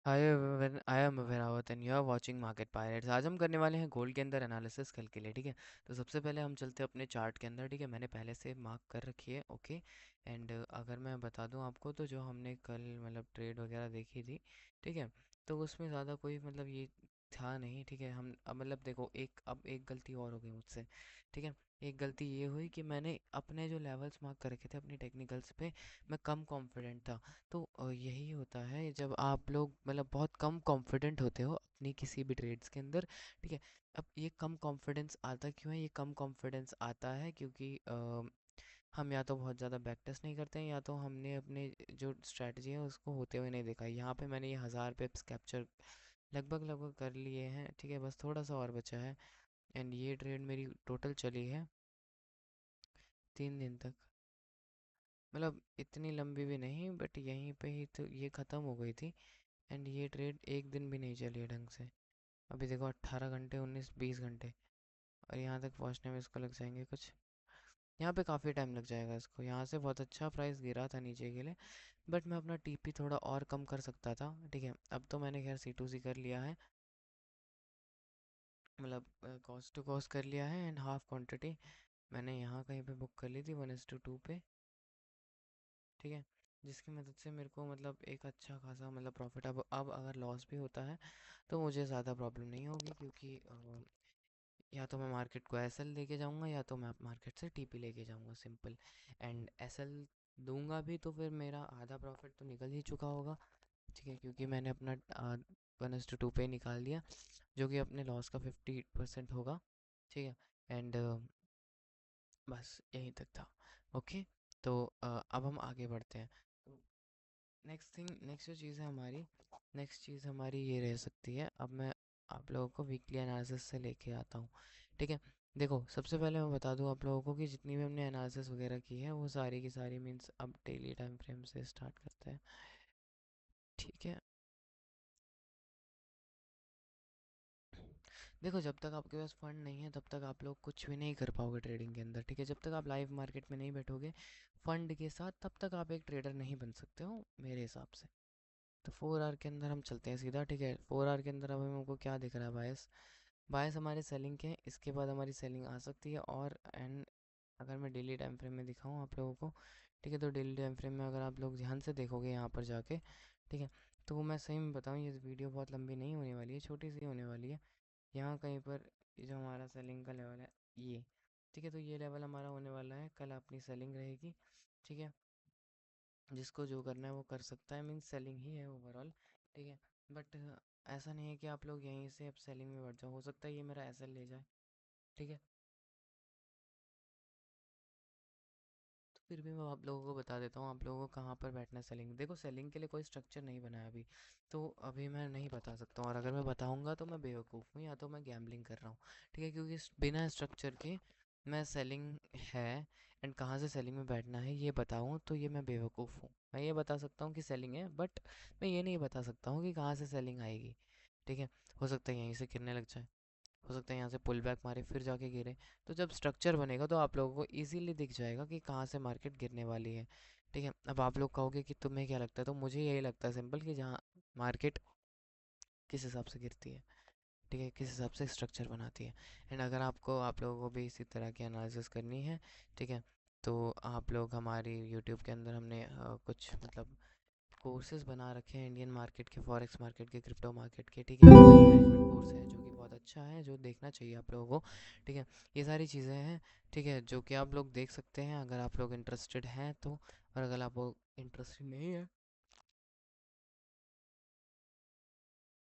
Hi everyone, I am Averawat and you are watching market pirates. आज हम करने वाले हैं गोल्ड के अंदर एनालिसिस कल के लिए। ठीक है, तो सबसे पहले हम चलते हैं अपने चार्ट के अंदर। ठीक है, मैंने पहले से मार्क कर रखी है। ओके, एंड अगर मैं बता दूं आपको, तो जो हमने कल मतलब ट्रेड वगैरह देखी थी, ठीक है, तो उसमें ज़्यादा कोई मतलब ये था नहीं। ठीक है, हम अब मतलब देखो, अब एक गलती और हो गई मुझसे। ठीक है, एक गलती ये हुई कि मैंने अपने जो लेवल्स मार्क कर रखे थे अपनी टेक्निकल्स पे, मैं कम कॉन्फिडेंट था। तो यही होता है जब आप लोग मतलब बहुत कम कॉन्फिडेंट होते हो अपनी किसी भी ट्रेड्स के अंदर। ठीक है, अब ये कम कॉन्फिडेंस आता क्यों है? ये कम कॉन्फिडेंस आता है क्योंकि हम या तो बहुत ज़्यादा बैक टेस्ट नहीं करते हैं, या तो हमने अपने जो स्ट्रैटेजी है उसको होते हुए नहीं देखा। यहाँ पे मैंने ये 1000 पिप्स कैप्चर लगभग लगभग कर लिए हैं। ठीक है, बस थोड़ा सा और बचा है। एंड ये ट्रेड मेरी टोटल चली है 3 दिन तक। मतलब इतनी लंबी भी नहीं, बट यहीं पे ही तो ये ख़त्म हो गई थी। एंड ये ट्रेड एक दिन भी नहीं चली है ढंग से। अभी देखो 18 घंटे, 19-20 घंटे, और यहाँ तक पहुँचने में इसको लग जाएंगे कुछ। यहाँ पे काफ़ी टाइम लग जाएगा इसको। यहाँ से बहुत अच्छा प्राइस गिरा था नीचे के लिए, बट मैं अपना टीपी थोड़ा और कम कर सकता था। ठीक है, अब तो मैंने खैर C2C कर लिया है, मतलब कॉस्ट टू कॉस्ट कर लिया है। एंड हाफ क्वांटिटी मैंने यहाँ कहीं पे बुक कर ली थी 1:2 पे। ठीक है, जिसकी मदद से मेरे को मतलब एक अच्छा खासा मतलब प्रॉफिट। अब अगर लॉस भी होता है तो मुझे ज़्यादा प्रॉब्लम नहीं होगी, क्योंकि या तो मैं मार्केट को एसएल लेके जाऊंगा, या तो मैं मार्केट से टीपी लेके जाऊंगा, सिंपल। एंड एसएल दूंगा भी तो फिर मेरा आधा प्रॉफिट तो निकल ही चुका होगा। ठीक है, क्योंकि मैंने अपना 1:2 पे निकाल दिया, जो कि अपने लॉस का 50% होगा। ठीक है, एंड बस यहीं तक था। ओके, तो अब हम आगे बढ़ते हैं। तो नेक्स्ट जो चीज़ है हमारी, नेक्स्ट चीज़ हमारी ये रह सकती है। अब मैं आप लोगों को वीकली एनालिसिस से लेके आता हूँ। ठीक है, देखो सबसे पहले मैं बता दूँ आप लोगों को कि जितनी भी हमने एनालिसिस वगैरह की है वो सारी की सारी मीन्स अब डेली टाइम फ्रेम से स्टार्ट करते हैं। ठीक है, देखो जब तक आपके पास फंड नहीं है तब तक आप लोग कुछ भी नहीं कर पाओगे ट्रेडिंग के अंदर। ठीक है, जब तक आप लाइव मार्केट में नहीं बैठोगे फंड के साथ, तब तक आप एक ट्रेडर नहीं बन सकते हो मेरे हिसाब से। तो 4 आवर के अंदर हम चलते हैं सीधा। ठीक है, 4 आवर के अंदर अब हमको क्या दिख रहा है? बायस, बायस हमारे सेलिंग के हैं, इसके बाद हमारी सेलिंग आ सकती है। और एंड अगर मैं डेली टाइम फ्रेम में दिखाऊं आप लोगों को, ठीक है, तो डेली टाइम फ्रेम में अगर आप लोग ध्यान से देखोगे यहाँ पर जाके, ठीक है, तो मैं सही में बताऊँ ये वीडियो बहुत लंबी नहीं होने वाली है, छोटी सी होने वाली है। यहाँ कहीं पर ये जो हमारा सेलिंग का लेवल है ये, ठीक है, तो ये लेवल हमारा होने वाला है। कल अपनी सेलिंग रहेगी। ठीक है, जिसको जो करना है वो कर सकता है, मीन्स सेलिंग ही है ओवरऑल। ठीक है, बट ऐसा नहीं है कि आप लोग यहीं से अब सेलिंग में बढ़ जाओ, हो सकता है ये मेरा एसएल ले जाए। ठीक है, तो फिर भी मैं आप लोगों को बता देता हूँ आप लोगों को कहाँ पर बैठना है सेलिंग। देखो सेलिंग के लिए कोई स्ट्रक्चर नहीं बना है अभी, तो अभी मैं नहीं बता सकता हूँ, और अगर मैं बताऊँगा तो मैं बेवकूफ़ हूँ, या तो मैं गैम्बलिंग कर रहा हूँ। ठीक है, क्योंकि बिना स्ट्रक्चर के मैं सेलिंग है एंड कहाँ से सेलिंग में बैठना है ये बताऊँ, तो ये मैं बेवकूफ़ हूँ। मैं ये बता सकता हूँ कि सेलिंग है, बट मैं ये नहीं बता सकता हूँ कि कहाँ से सेलिंग आएगी। ठीक है, हो सकता है यहीं से गिरने लग जाए, हो सकता है यहाँ से पुल बैक मारे फिर जाके गिरे। तो जब स्ट्रक्चर बनेगा तो आप लोगों को इजीली दिख जाएगा कि कहाँ से मार्केट गिरने वाली है। ठीक है, अब आप लोग कहोगे कि तुम्हें क्या लगता है, तो मुझे यही लगता है सिंपल, कि जहाँ मार्केट किस हिसाब से गिरती है, ठीक है, किस हिसाब से स्ट्रक्चर बनाती है। एंड अगर आपको आप लोगों को भी इसी तरह की एनालिसिस करनी है, ठीक है, तो आप लोग हमारी यूट्यूब के अंदर हमने कुछ मतलब कोर्सेज बना रखे हैं इंडियन मार्केट के, फॉरेक्स मार्केट के, क्रिप्टो मार्केट के। ठीक है, मनी मैनेजमेंट कोर्स है जो कि बहुत अच्छा है, जो देखना चाहिए आप लोगों को। ठीक है, ये सारी चीज़ें हैं, ठीक है, जो कि आप लोग देख सकते हैं अगर आप लोग इंटरेस्टेड हैं तो। और अगर आप लोग इंटरेस्टेड नहीं है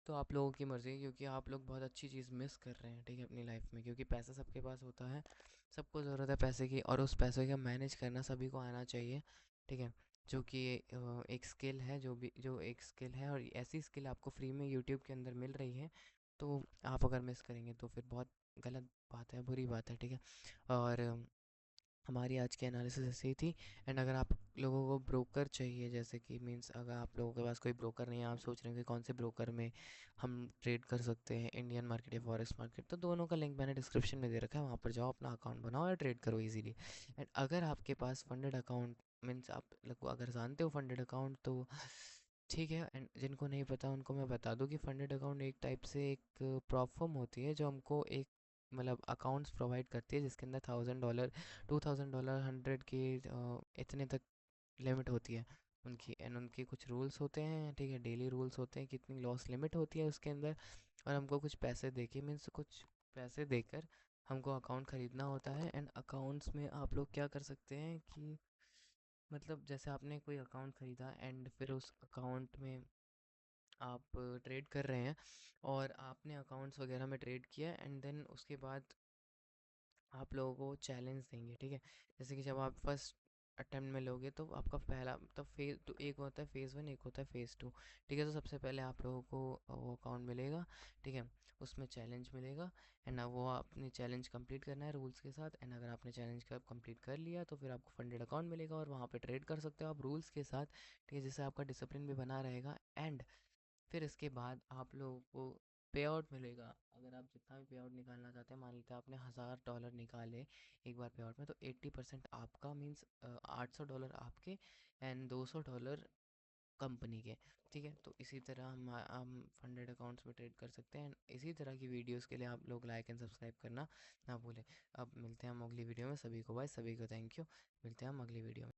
तो आप लोगों की मर्ज़ी है, क्योंकि आप लोग बहुत अच्छी चीज़ मिस कर रहे हैं। ठीक है, अपनी लाइफ में, क्योंकि पैसा सबके पास होता है, सबको ज़रूरत है पैसे की, और उस पैसे का मैनेज करना सभी को आना चाहिए। ठीक है, जो कि एक स्किल है, जो एक स्किल है, और ऐसी स्किल आपको फ्री में यूट्यूब के अंदर मिल रही है, तो आप अगर मिस करेंगे तो फिर बहुत गलत बात है, बुरी बात है। ठीक है, और हमारी आज की एनालिसिस ऐसी ही थी। एंड अगर आप लोगों को ब्रोकर चाहिए, जैसे कि मींस अगर आप लोगों के पास कोई ब्रोकर नहीं है, आप सोच रहे हैं कि कौन से ब्रोकर में हम ट्रेड कर सकते हैं, इंडियन मार्केट या फॉरेक्स मार्केट, तो दोनों का लिंक मैंने डिस्क्रिप्शन में दे रखा है, वहाँ पर जाओ, अपना अकाउंट बनाओ और ट्रेड करो इजीली। एंड अगर आपके पास फंडेड अकाउंट, मीन्स आप लोग अगर जानते हो फंडेड अकाउंट, तो ठीक है। एंड जिनको नहीं पता उनको मैं बता दूं कि फंडेड अकाउंट एक टाइप से एक प्रॉप फर्म होती है जो हमको एक मतलब अकाउंट्स प्रोवाइड करती है जिसके अंदर $1000 $2000 100 के इतने तक लिमिट होती है उनकी। एंड उनके कुछ रूल्स होते हैं, ठीक है, डेली रूल्स होते हैं, कितनी लॉस लिमिट होती है उसके अंदर। और हमको कुछ पैसे दे के मीन्स कुछ पैसे देकर हमको अकाउंट ख़रीदना होता है। एंड अकाउंट्स में आप लोग क्या कर सकते हैं कि मतलब जैसे आपने कोई अकाउंट ख़रीदा एंड फिर उस अकाउंट में आप ट्रेड कर रहे हैं और आपने अकाउंट्स वगैरह में ट्रेड किया एंड देन उसके बाद आप लोगों को चैलेंज देंगे, ठीक है। जैसे कि जब आप फर्स्ट अटेम्प्ट में लोगे तो आपका पहला मतलब फेज़ तो एक होता है फेज़ वन, एक होता है फेज़ टू, ठीक है। तो सबसे पहले आप लोगों को वो अकाउंट मिलेगा, ठीक है, उसमें चैलेंज मिलेगा। एंड अब वो आपने चैलेंज कंप्लीट करना है रूल्स के साथ। एंड अगर आपने चैलेंज का कंप्लीट कर लिया तो फिर आपको फंडेड अकाउंट मिलेगा और वहाँ पे ट्रेड कर सकते हो आप रूल्स के साथ, ठीक है, जिससे आपका डिसिप्लिन भी बना रहेगा। एंड फिर इसके बाद आप लोगों को पे आउट मिलेगा। अगर आप जितना भी पे आउट निकालना चाहते हैं, मान लेते हैं आपने $1000 निकाले एक बार पे आउट में, तो 80% आपका मीन्स $800 आपके एंड $200 कंपनी के, ठीक है। तो इसी तरह हम फंडेड अकाउंट्स में ट्रेड कर सकते हैं। इसी तरह की वीडियोस के लिए आप लोग लाइक एंड सब्सक्राइब करना ना भूलें। अब मिलते हैं हम अगली वीडियो में। सभी को बाय, सभी को थैंक यू। मिलते हैं हम अगली वीडियो में।